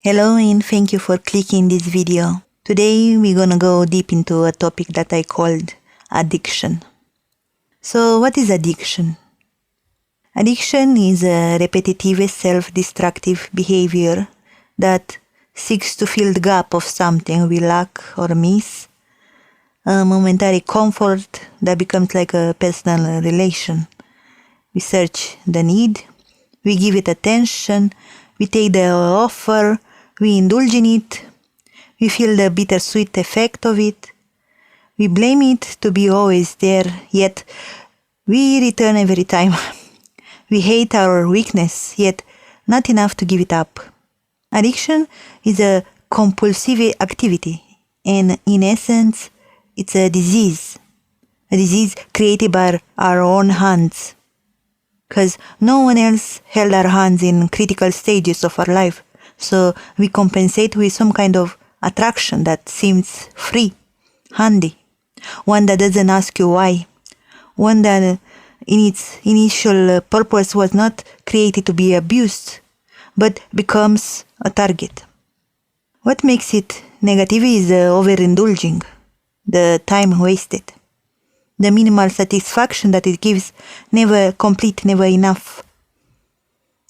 Hello and thank you for clicking this video. Today we're gonna go deep into a topic that I called addiction. So what is addiction? Addiction is a repetitive self-destructive behavior that seeks to fill the gap of something we lack or miss, a momentary comfort that becomes like a personal relation. We search the need, we give it attention, we take the offer, we indulge in it, we feel the bittersweet effect of it, we blame it to be always there, yet we return every time. We hate our weakness, yet not enough to give it up. Addiction is a compulsive activity, and in essence, it's a disease created by our own hands. Because no one else held our hands in critical stages of our life. So we compensate with some kind of attraction that seems free, handy, one that doesn't ask you why, one that in its initial purpose was not created to be abused, but becomes a target. What makes it negative is the overindulging, the time wasted, the minimal satisfaction that it gives, never complete, never enough.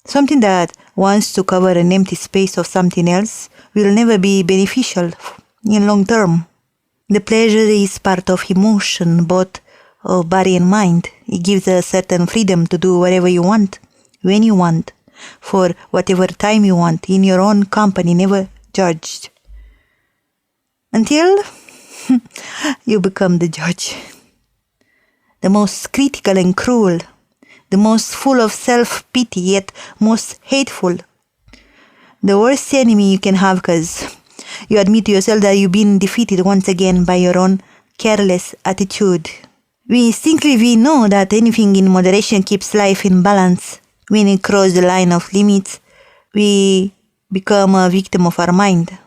Something that wants to cover an empty space of something else will never be beneficial in long term. The pleasure is part of emotion, both of body and mind. It gives a certain freedom to do whatever you want, when you want, for whatever time you want, in your own company, never judged. Until you become the judge. The most critical and cruel, the most full of self-pity, yet most hateful. The worst enemy you can have because you admit to yourself that you've been defeated once again by your own careless attitude. We instinctively know that anything in moderation keeps life in balance. When we cross the line of limits, we become a victim of our mind.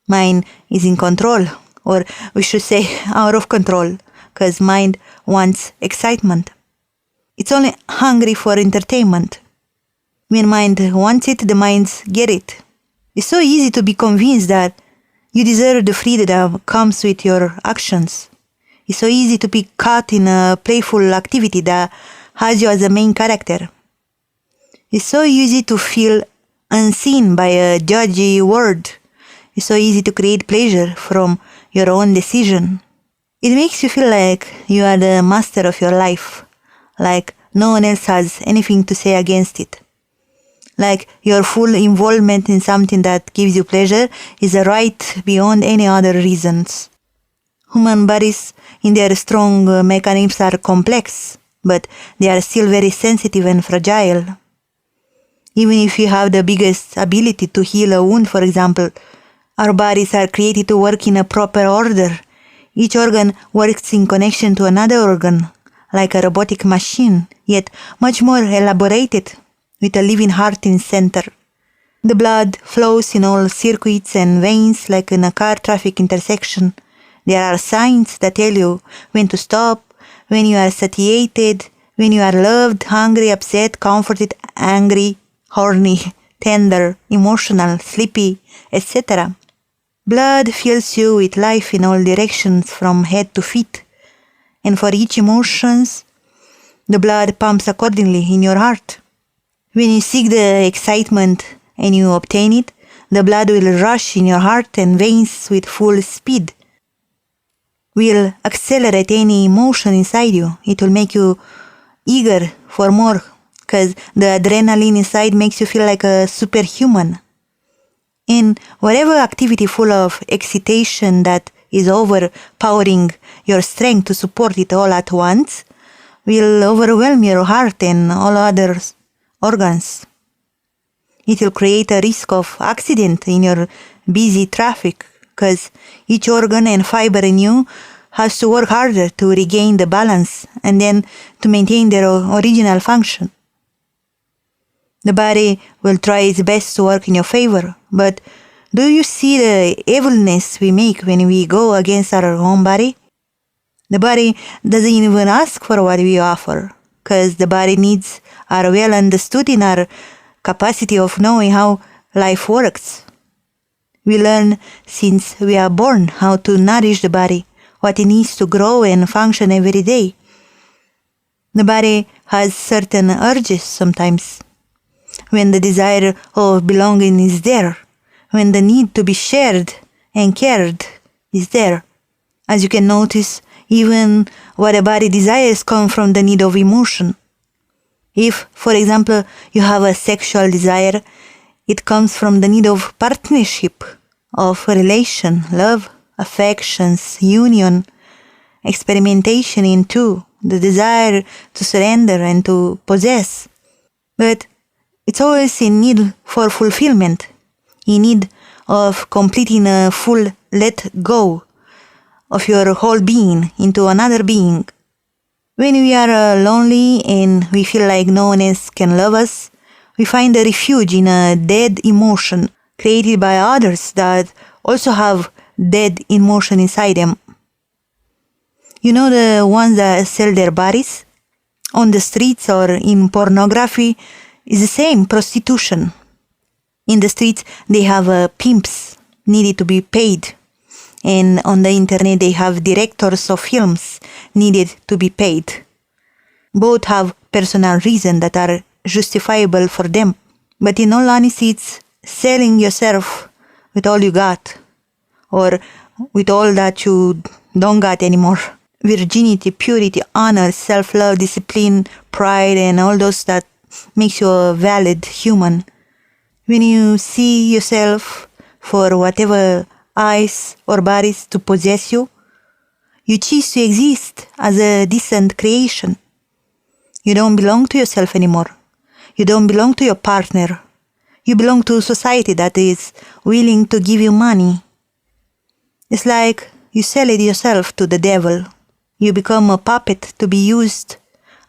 Mind is in control, or we should say out of control, because mind wants excitement. It's only hungry for entertainment. When mind wants it, the minds get it. It's so easy to be convinced that you deserve the freedom that comes with your actions. It's so easy to be caught in a playful activity that has you as a main character. It's so easy to feel unseen by a judgy word. It's so easy to create pleasure from your own decision. It makes you feel like you are the master of your life, like no one else has anything to say against it. Like your full involvement in something that gives you pleasure is a right beyond any other reasons. Human bodies in their strong mechanisms are complex, but they are still very sensitive and fragile. Even if you have the biggest ability to heal a wound, for example, our bodies are created to work in a proper order. Each organ works in connection to another organ, like a robotic machine, yet much more elaborated, with a living heart in center. The blood flows in all circuits and veins like in a car traffic intersection. There are signs that tell you when to stop, when you are satiated, when you are loved, hungry, upset, comforted, angry, horny, tender, emotional, sleepy, etc. Blood fills you with life in all directions from head to feet. And for each emotions, the blood pumps accordingly in your heart. When you seek the excitement and you obtain it, the blood will rush in your heart and veins with full speed. Will accelerate any emotion inside you. It will make you eager for more, because the adrenaline inside makes you feel like a superhuman. In whatever activity full of excitation that is overpowering your strength to support it all at once will overwhelm your heart and all other organs. It will create a risk of accident in your busy traffic, because each organ and fiber in you has to work harder to regain the balance and then to maintain their original function. The body will try its best to work in your favor, but do you see the evilness we make when we go against our own body? The body doesn't even ask for what we offer, because the body needs are well understood in our capacity of knowing how life works. We learn since we are born how to nourish the body, what it needs to grow and function every day. The body has certain urges sometimes. When the desire of belonging is there, when the need to be shared and cared is there. As you can notice, even what a body desires come from the need of emotion. If, for example, you have a sexual desire, it comes from the need of partnership, of relation, love, affections, union, experimentation in two, the desire to surrender and to possess. But it's always in need for fulfillment, in need of completing a full let go of your whole being into another being. When we are lonely and we feel like no one else can love us, we find a refuge in a dead emotion created by others that also have dead emotion inside them. You know the ones that sell their bodies? On the streets or in pornography is the same, prostitution. In the streets they have pimps needed to be paid. And on the internet they have directors of films needed to be paid. Both have personal reasons that are justifiable for them. But in all honesty, it's selling yourself with all you got, or with all that you don't got anymore. Virginity, purity, honor, self-love, discipline, pride, and all those that makes you a valid human. When you see yourself for whatever eyes or bodies to possess you, you cease to exist as a decent creation. You don't belong to yourself anymore. You don't belong to your partner. You belong to a society that is willing to give you money. It's like you sell it yourself to the devil. You become a puppet to be used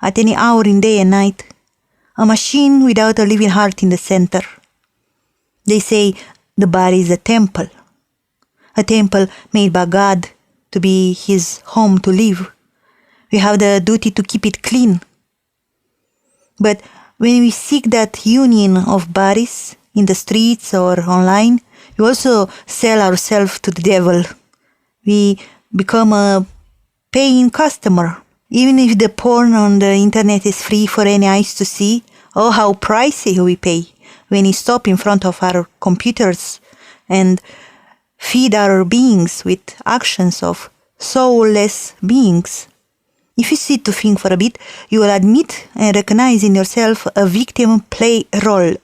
at any hour in day and night. A machine without a living heart in the center. They say the body is a temple made by God to be His home to live. We have the duty to keep it clean. But when we seek that union of bodies in the streets or online, we also sell ourselves to the devil. We become a paying customer. Even if the porn on the internet is free for any eyes to see, oh, how pricey we pay when we stop in front of our computers and feed our beings with actions of soulless beings. If you sit to think for a bit, you will admit and recognize in yourself a victim play role.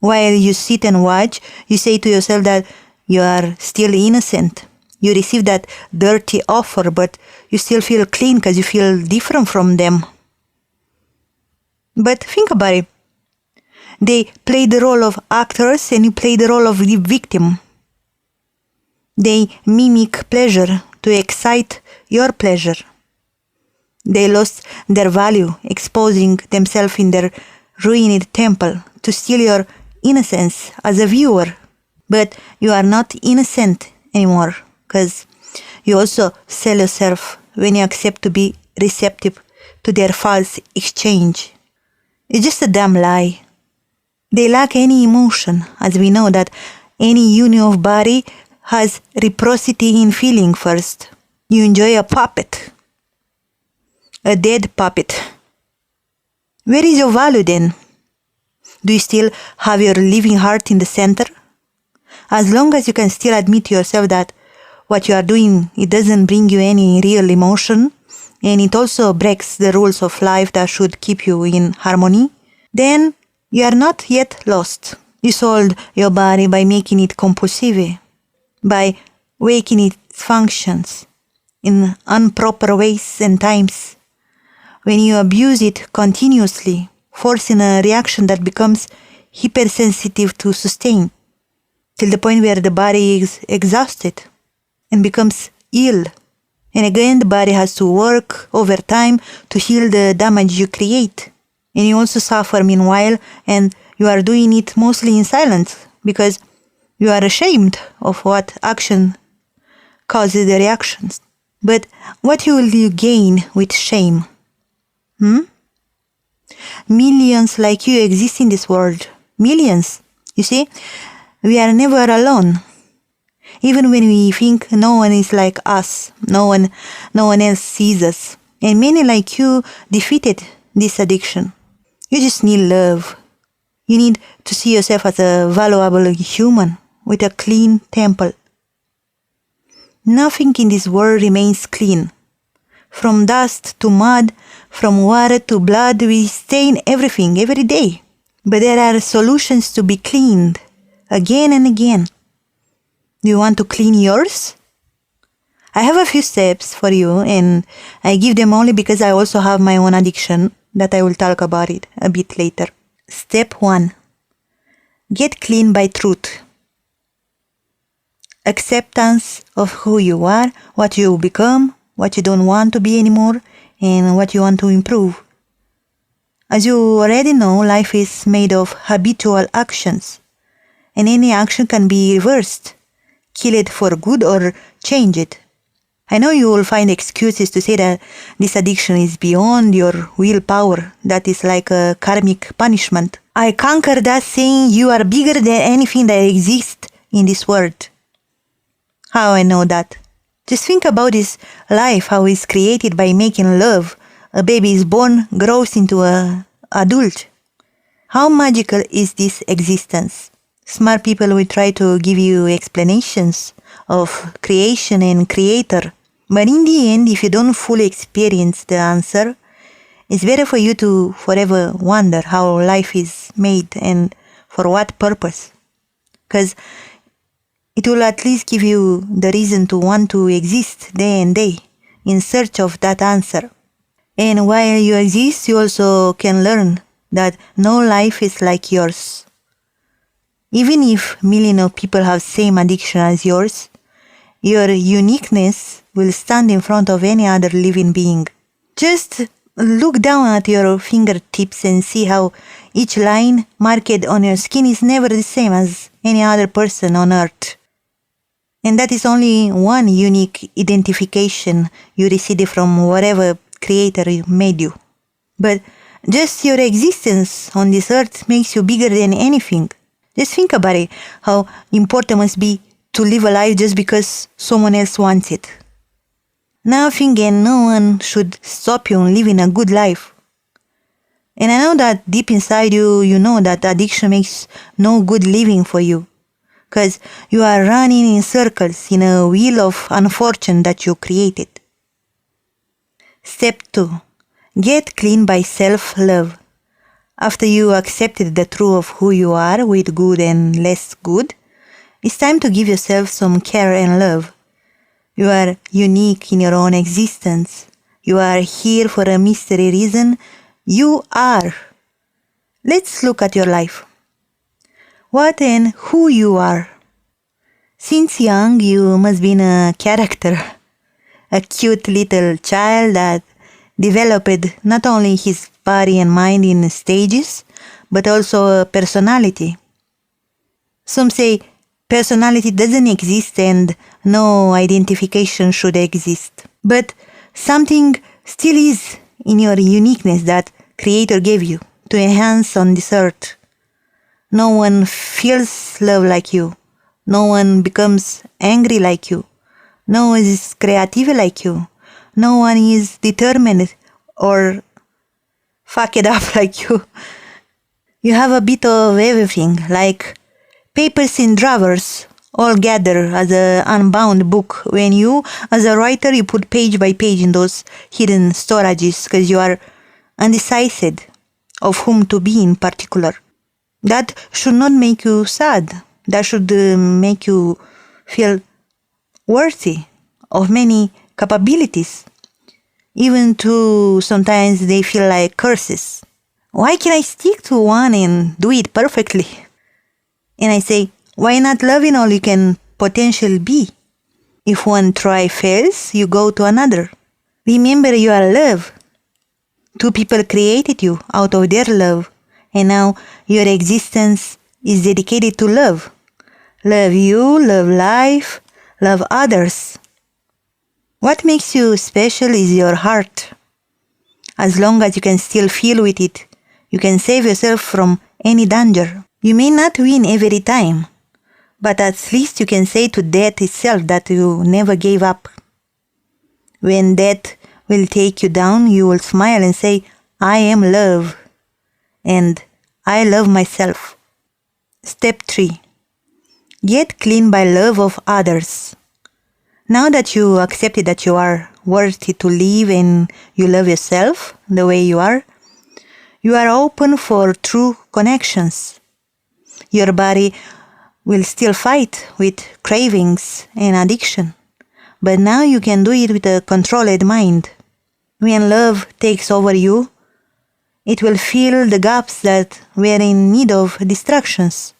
While you sit and watch, you say to yourself that you are still innocent. You receive that dirty offer, but you still feel clean because you feel different from them. But think about it. They play the role of actors and you play the role of the victim. They mimic pleasure to excite your pleasure. They lost their value, exposing themselves in their ruined temple to steal your innocence as a viewer. But you are not innocent anymore, because you also sell yourself when you accept to be receptive to their false exchange. It's just a damn lie. They lack any emotion, as we know that any union of body has reciprocity in feeling first. You enjoy a puppet. A dead puppet. Where is your value then? Do you still have your living heart in the center? As long as you can still admit to yourself that what you are doing, it doesn't bring you any real emotion, and it also breaks the rules of life that should keep you in harmony, then you are not yet lost. You sold your body by making it compulsive, by waking its functions in improper ways and times. When you abuse it continuously, forcing a reaction that becomes hypersensitive to sustain, till the point where the body is exhausted and becomes ill. And again, the body has to work over time to heal the damage you create. And you also suffer meanwhile, and you are doing it mostly in silence because you are ashamed of what action causes the reactions. But what will you gain with shame? Millions like you exist in this world. Millions. You see, we are never alone. Even when we think no one is like us, no one else sees us. And many like you defeated this addiction. You just need love. You need to see yourself as a valuable human with a clean temple. Nothing in this world remains clean. From dust to mud, from water to blood, we stain everything every day. But there are solutions to be cleaned again and again. Do you want to clean yours? I have a few steps for you, and I give them only because I also have my own addiction that I will talk about it a bit later. Step 1. Get clean by truth. Acceptance of who you are, what you become, what you don't want to be anymore, and what you want to improve. As you already know, life is made of habitual actions, and any action can be reversed, kill it for good or change it. I know you will find excuses to say that this addiction is beyond your willpower, that is like a karmic punishment. I conquer that saying you are bigger than anything that exists in this world. How I know that? Just think about this life, how it's created by making love. A baby is born, grows into an adult. How magical is this existence? Smart people will try to give you explanations of creation and creator. But in the end, if you don't fully experience the answer, it's better for you to forever wonder how life is made and for what purpose. Because it will at least give you the reason to want to exist day and day in search of that answer. And while you exist, you also can learn that no life is like yours. Even if millions of people have same addiction as yours, your uniqueness will stand in front of any other living being. Just look down at your fingertips and see how each line marked on your skin is never the same as any other person on earth. And that is only one unique identification you received from whatever creator made you. But just your existence on this earth makes you bigger than anything. Just think about it, how important it must be to live a life just because someone else wants it. Nothing and no one should stop you from living a good life. And I know that deep inside you, you know that addiction makes no good living for you. Because you are running in circles in a wheel of unfortune that you created. Step 2. Get clean by self-love. After you accepted the truth of who you are with good and less good, it's time to give yourself some care and love. You are unique in your own existence. You are here for a mystery reason. You are. Let's look at your life. What and who you are. Since young, you must be a character. A cute little child that developed not only his body and mind in stages, but also a personality. Some say personality doesn't exist and no identification should exist. But something still is in your uniqueness that Creator gave you to enhance on this earth. No one feels love like you. No one becomes angry like you. No one is creative like you. No one is determined or fuck it up like you. You have a bit of everything, like papers in drawers, all gather as an unbound book. When you, as a writer, you put page by page in those hidden storages because you are undecided of whom to be in particular. That should not make you sad. That should make you feel worthy of many capabilities. Even though sometimes they feel like curses. Why can I stick to one and do it perfectly? And I say, why not love in all you can potentially be? If one try fails, you go to another. Remember you are love. Two people created you out of their love. And now your existence is dedicated to love. Love you, love life, love others. What makes you special is your heart. As long as you can still feel with it, you can save yourself from any danger. You may not win every time, But at least you can say to death itself that you never gave up. When death will take you down, you will smile and say, I am love, and I love myself. Step 3. Get clean by love of others. Now that you accepted that you are worthy to live and you love yourself the way you are open for true connections. Your body will still fight with cravings and addiction, but now you can do it with a controlled mind. When love takes over you, it will fill the gaps that were in need of distractions.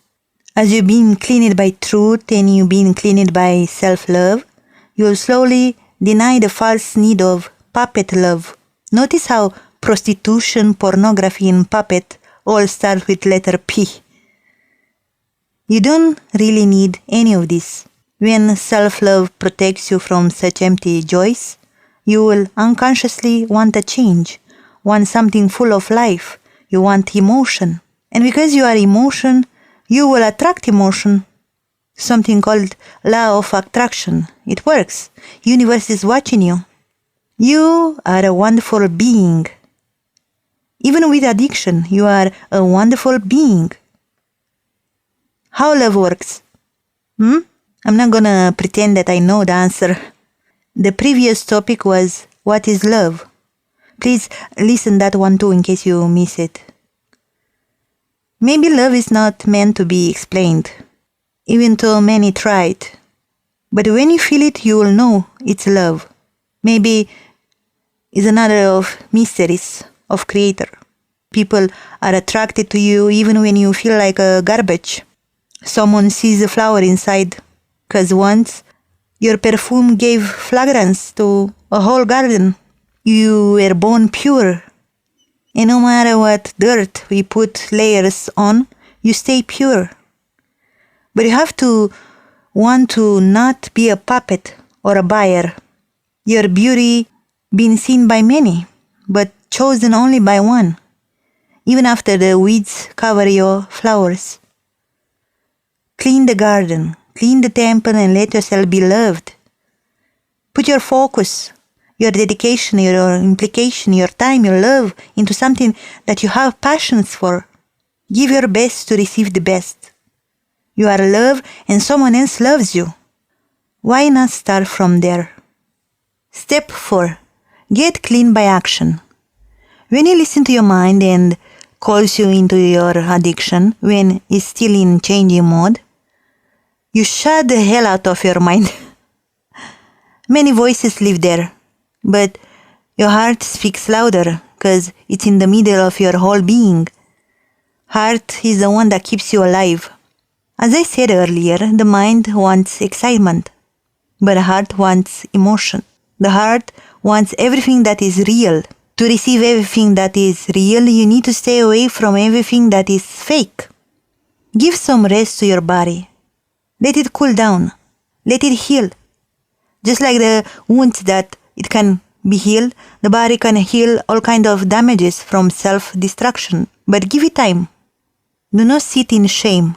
As you've been cleaned by truth and you've been cleaned by self-love, you will slowly deny the false need of puppet love. Notice how prostitution, pornography, and puppet all start with letter P. You don't really need any of this. When self-love protects you from such empty joys, you will unconsciously want a change, want something full of life. You want emotion. And because you are emotion, you will attract emotion. Something called law of attraction. It works. Universe is watching you. You are a wonderful being. Even with addiction, you are a wonderful being. How love works? I'm not gonna pretend that I know the answer. The previous topic was, what is love? Please listen that one too in case you miss it. Maybe love is not meant to be explained, even though many tried. But when you feel it, you will know it's love. Maybe it's another of mysteries of Creator. People are attracted to you even when you feel like a garbage. Someone sees a flower inside, 'cause once your perfume gave fragrance to a whole garden. You were born pure. And no matter what dirt we put layers on, you stay pure. But you have to want to not be a puppet or a buyer. Your beauty been seen by many, but chosen only by one, even after the weeds cover your flowers. Clean the garden, clean the temple, and let yourself be loved. Put your focus, your dedication, your implication, your time, your love into something that you have passions for. Give your best to receive the best. You are love and someone else loves you. Why not start from there? Step 4. Get clean by action. When you listen to your mind and calls you into your addiction when it's still in changing mode, you shut the hell out of your mind. Many voices live there, but your heart speaks louder because it's in the middle of your whole being. Heart is the one that keeps you alive. As I said earlier, the mind wants excitement, but the heart wants emotion. The heart wants everything that is real. To receive everything that is real, you need to stay away from everything that is fake. Give some rest to your body. Let it cool down. Let it heal. Just like the wounds that it can be healed, the body can heal all kinds of damages from self-destruction. But give it time. Do not sit in shame.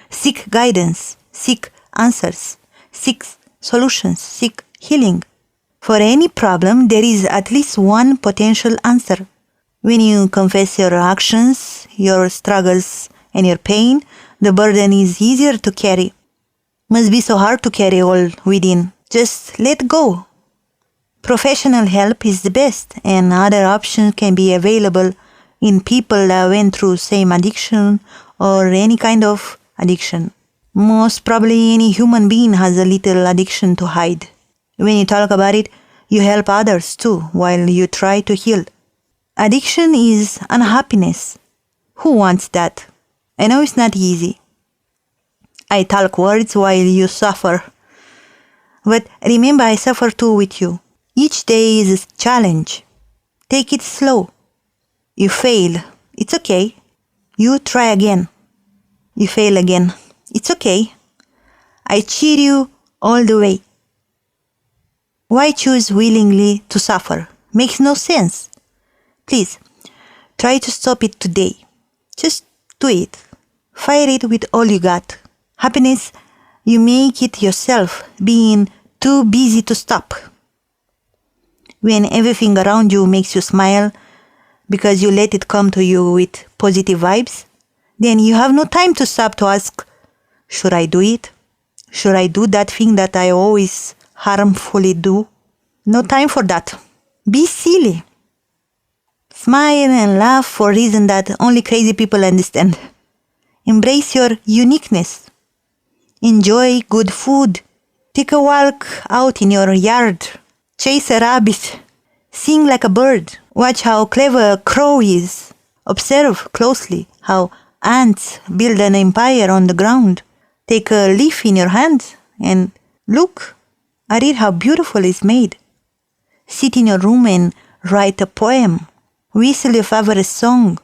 Seek guidance. Seek answers. Seek solutions. Seek healing. For any problem, there is at least one potential answer. When you confess your actions, your struggles, and your pain, the burden is easier to carry. Must be so hard to carry all within. Just let go. Professional help is the best, and other options can be available in people that went through same addiction or any kind of addiction. Most probably any human being has a little addiction to hide. When you talk about it, you help others too while you try to heal. Addiction is unhappiness. Who wants that? I know it's not easy. I talk words while you suffer. But remember, I suffer too with you. Each day is a challenge. Take it slow. You fail. It's okay. You try again. You fail again. It's okay. I cheer you all the way. Why choose willingly to suffer? Makes no sense. Please, try to stop it today. Just do it. Fire it with all you got. Happiness you make it yourself, being too busy to stop. When everything around you makes you smile because you let it come to you with positive vibes, then you have no time to stop to ask, should I do it? Should I do that thing that I always harmfully do? No time for that. Be silly. Smile and laugh for a reason that only crazy people understand. Embrace your uniqueness. Enjoy good food. Take a walk out in your yard. Chase a rabbit. Sing like a bird. Watch how clever a crow is. Observe closely how ants build an empire on the ground. Take a leaf in your hand and look at it how beautiful it's made. Sit in your room and write a poem. Whistle your favorite song.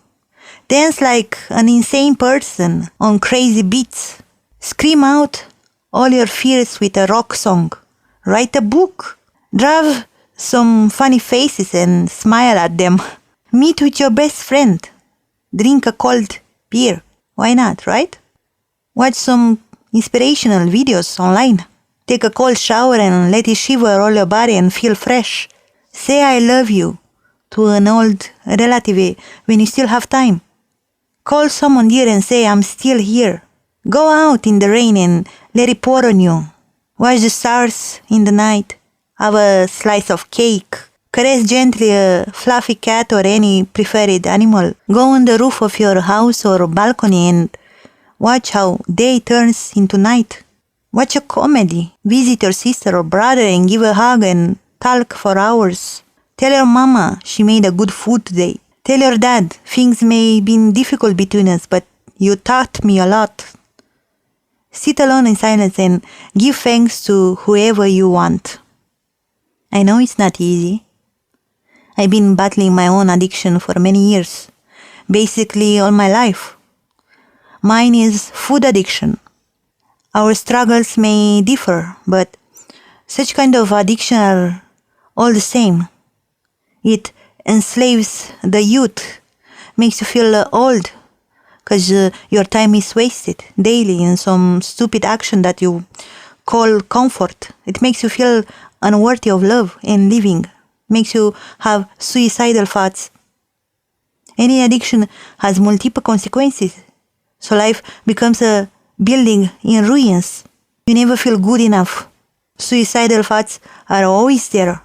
Dance like an insane person on crazy beats. Scream out all your fears with a rock song. Write a book. Draw some funny faces and smile at them. Meet with your best friend. Drink a cold beer. Why not, right? Watch some inspirational videos online. Take a cold shower and let it shiver all your body and feel fresh. Say I love you to an old relative when you still have time. Call someone dear and say I'm still here. Go out in the rain and let it pour on you. Watch the stars in the night. Have a slice of cake. Caress gently a fluffy cat or any preferred animal. Go on the roof of your house or balcony and watch how day turns into night. Watch a comedy. Visit your sister or brother and give a hug and talk for hours. Tell your mama she made a good food today. Tell your dad things may have been difficult between us, but you taught me a lot. Sit alone in silence and give thanks to whoever you want. I know it's not easy. I've been battling my own addiction for many years, basically all my life. Mine is food addiction. Our struggles may differ, but such kind of addiction are all the same. It enslaves the youth, makes you feel old, because your time is wasted daily in some stupid action that you call comfort. It makes you feel unworthy of love and living, makes you have suicidal thoughts. Any addiction has multiple consequences, so life becomes a building in ruins. You never feel good enough. Suicidal thoughts are always there,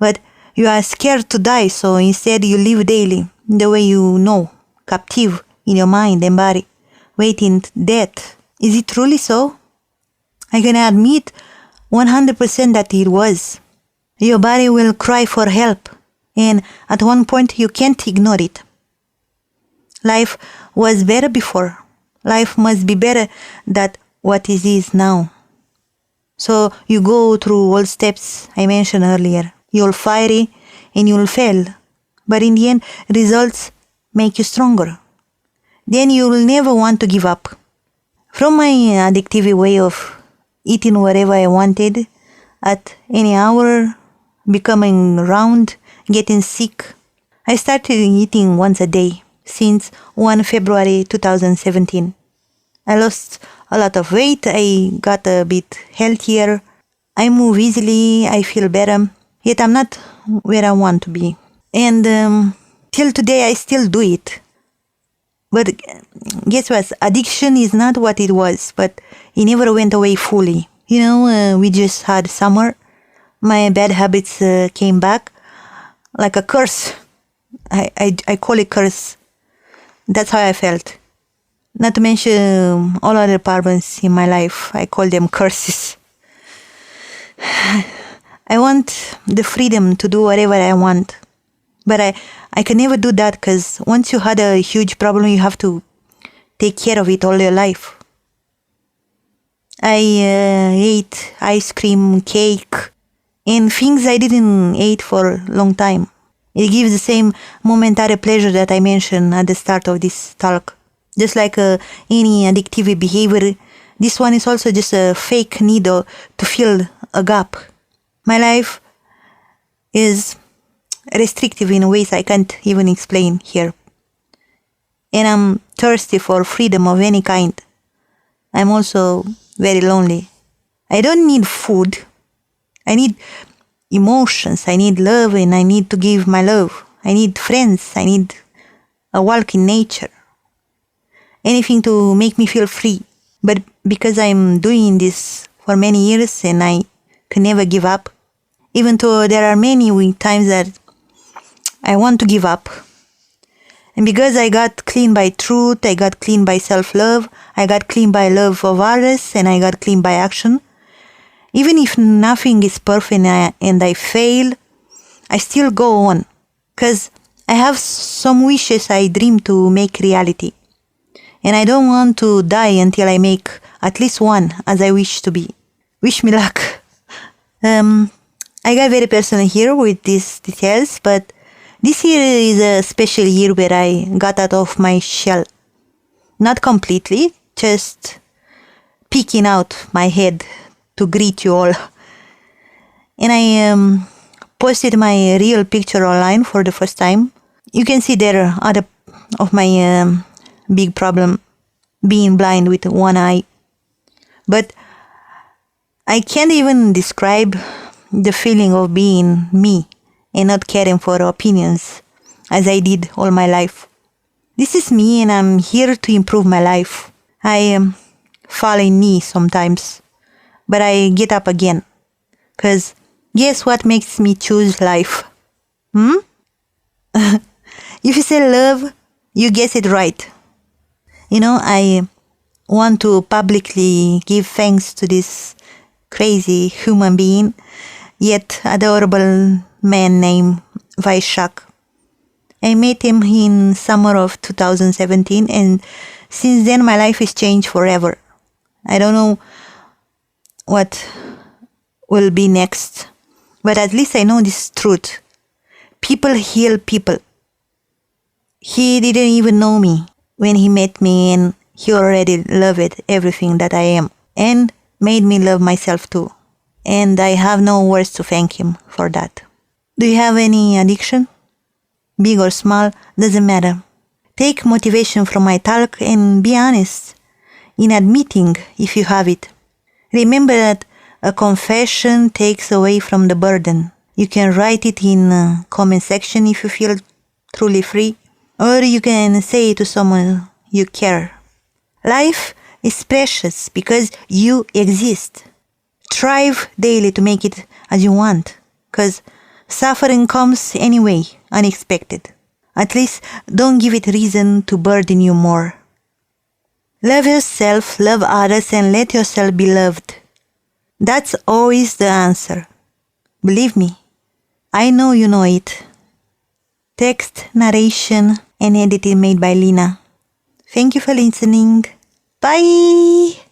but you are scared to die, so instead you live daily the way you know, captive in your mind and body, waiting death. Is it truly so? I can admit 100% that it was. Your body will cry for help, and at one point you can't ignore it. Life was better before. Life must be better than what it is now. So you go through all steps I mentioned earlier. You'll fiery and you'll fail, but in the end, results make you stronger. Then you'll never want to give up. From my addictive way of eating whatever I wanted, at any hour, becoming round, getting sick, I started eating once a day since 1 February 2017. I lost a lot of weight, I got a bit healthier, I move easily, I feel better, yet I'm not where I want to be. And till today I still do it. But guess what? Addiction is not what it was, but it never went away fully. You know, we just had summer. My bad habits came back like a curse. I call it curse. That's how I felt. Not to mention all other problems in my life. I call them curses. I want the freedom to do whatever I want. But I can never do that because once you had a huge problem, you have to take care of it all your life. I ate ice cream, cake, and things I didn't eat for a long time. It gives the same momentary pleasure that I mentioned at the start of this talk. Just like any addictive behavior, this one is also just a fake need to fill a gap. My life is restrictive in ways I can't even explain here. And I'm thirsty for freedom of any kind. I'm also very lonely. I don't need food. I need emotions. I need love, and I need to give my love. I need friends. I need a walk in nature. Anything to make me feel free. But because I'm doing this for many years and I can never give up, even though there are many times that I want to give up. And because I got clean by truth, I got clean by self-love, I got clean by love of others, and I got clean by action. Even if nothing is perfect and I fail, I still go on. Because I have some wishes I dream to make reality. And I don't want to die until I make at least one as I wish to be. Wish me luck. I got very personal here with these details, but this year is a special year where I got out of my shell. Not completely, just peeking out my head to greet you all. And I posted my real picture online for the first time. You can see there other of my big problem, being blind with one eye. But I can't even describe the feeling of being me and not caring for opinions as I did all my life. This is me, and I'm here to improve my life. I fall in knee sometimes, but I get up again. Because guess what makes me choose life? If you say love, you guess it right. You know, I want to publicly give thanks to this crazy human being, yet adorable man named Vaishak. I met him in summer of 2017, and since then my life has changed forever. I don't know what will be next, but at least I know this truth. People heal people. He didn't even know me when he met me, and he already loved everything that I am and made me love myself too. And I have no words to thank him for that. Do you have any addiction? Big or small, doesn't matter. Take motivation from my talk and be honest in admitting if you have it. Remember that a confession takes away from the burden. You can write it in the comment section if you feel truly free, or you can say it to someone you care. Life is precious because you exist. Strive daily to make it as you want, because suffering comes anyway, unexpected. At least don't give it reason to burden you more. Love yourself, love others, and let yourself be loved. That's always the answer. Believe me, I know you know it. Text, narration, and editing made by Lina. Thank you for listening. Bye!